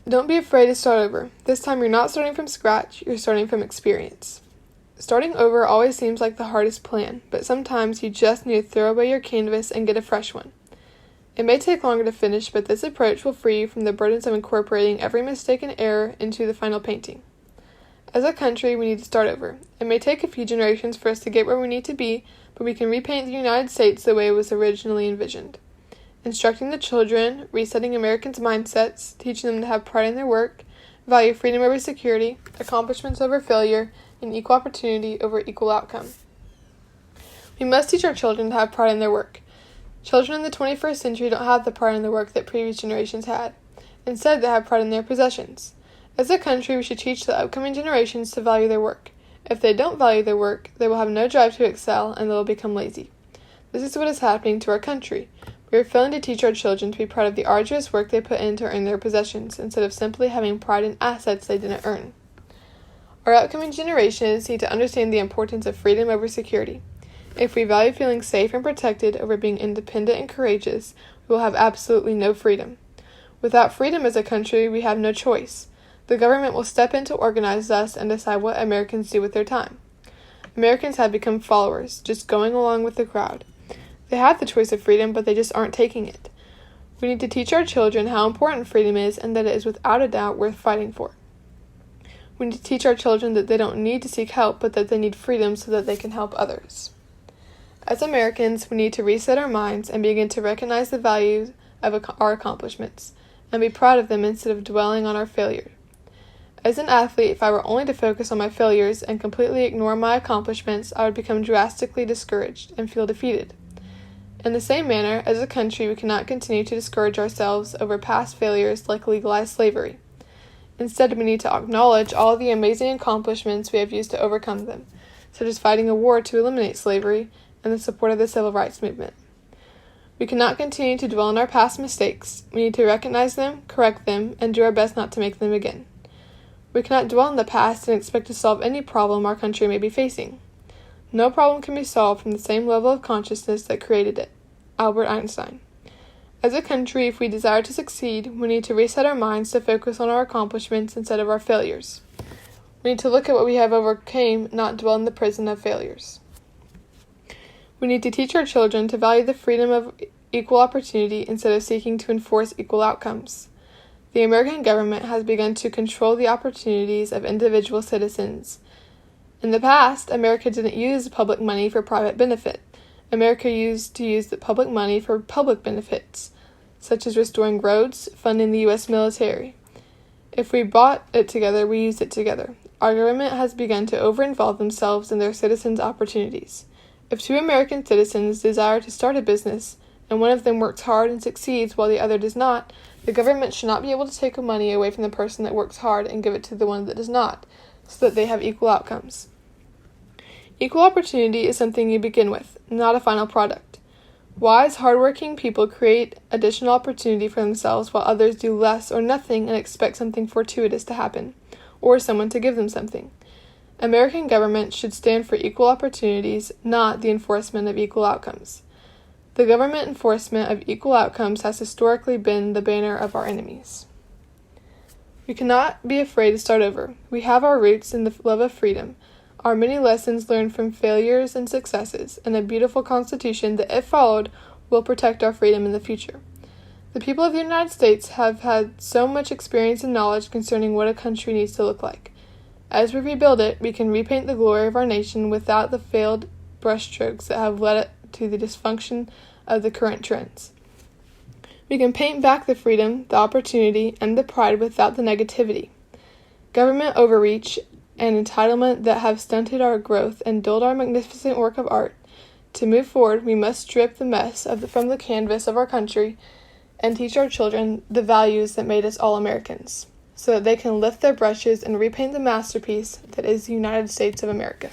Don't be afraid to start over. This time you're not starting from scratch, you're starting from experience. Starting over always seems like the hardest plan, but sometimes you just need to throw away your canvas and get a fresh one. It may take longer to finish, but this approach will free you from the burdens of incorporating every mistake and error into the final painting. As a country, we need to start over. It may take a few generations for us to get where we need to be, but we can repaint the United States the way it was originally envisioned. Instructing the children, resetting Americans' mindsets, teaching them to have pride in their work, value freedom over security, accomplishments over failure, and equal opportunity over equal outcome. We must teach our children to have pride in their work. Children in the 21st century don't have the pride in their work that previous generations had. Instead, they have pride in their possessions. As a country, we should teach the upcoming generations to value their work. If they don't value their work, they will have no drive to excel and they will become lazy. This is what is happening to our country. We are failing to teach our children to be proud of the arduous work they put in to earn their possessions, instead of simply having pride in assets they didn't earn. Our upcoming generations need to understand the importance of freedom over security. If we value feeling safe and protected over being independent and courageous, we will have absolutely no freedom. Without freedom as a country, we have no choice. The government will step in to organize us and decide what Americans do with their time. Americans have become followers, just going along with the crowd. They have the choice of freedom, but they just aren't taking it. We need to teach our children how important freedom is and that it is without a doubt worth fighting for. We need to teach our children that they don't need to seek help, but that they need freedom so that they can help others. As Americans, we need to reset our minds and begin to recognize the value of our accomplishments and be proud of them instead of dwelling on our failure. As an athlete, if I were only to focus on my failures and completely ignore my accomplishments, I would become drastically discouraged and feel defeated. In the same manner, as a country, we cannot continue to discourage ourselves over past failures like legalized slavery. Instead, we need to acknowledge all the amazing accomplishments we have used to overcome them, such as fighting a war to eliminate slavery and the support of the civil rights movement. We cannot continue to dwell on our past mistakes. We need to recognize them, correct them, and do our best not to make them again. We cannot dwell on the past and expect to solve any problem our country may be facing. No problem can be solved from the same level of consciousness that created it. Albert Einstein. As a country, if we desire to succeed, we need to reset our minds to focus on our accomplishments instead of our failures. We need to look at what we have overcome, not dwell in the prison of failures. We need to teach our children to value the freedom of equal opportunity instead of seeking to enforce equal outcomes. The American government has begun to control the opportunities of individual citizens. In the past, America didn't use public money for private benefit. America used to use the public money for public benefits, such as restoring roads, funding the U.S. military. If we bought it together, we used it together. Our government has begun to over-involve themselves in their citizens' opportunities. If two American citizens desire to start a business, and one of them works hard and succeeds while the other does not, the government should not be able to take money away from the person that works hard and give it to the one that does not, so that they have equal outcomes. Equal opportunity is something you begin with, not a final product. Wise, hardworking people create additional opportunity for themselves while others do less or nothing and expect something fortuitous to happen, or someone to give them something. American government should stand for equal opportunities, not the enforcement of equal outcomes. The government enforcement of equal outcomes has historically been the banner of our enemies. We cannot be afraid to start over. We have our roots in the love of freedom, our many lessons learned from failures and successes, and a beautiful constitution that, if followed, will protect our freedom in the future. The people of the United States have had so much experience and knowledge concerning what a country needs to look like. As we rebuild it, we can repaint the glory of our nation without the failed brushstrokes that have led to the dysfunction of the current trends. We can paint back the freedom, the opportunity, and the pride without the negativity. Government overreach and entitlement that have stunted our growth and dulled our magnificent work of art. To move forward, we must strip the mess from the canvas of our country and teach our children the values that made us all Americans, so that they can lift their brushes and repaint the masterpiece that is the United States of America.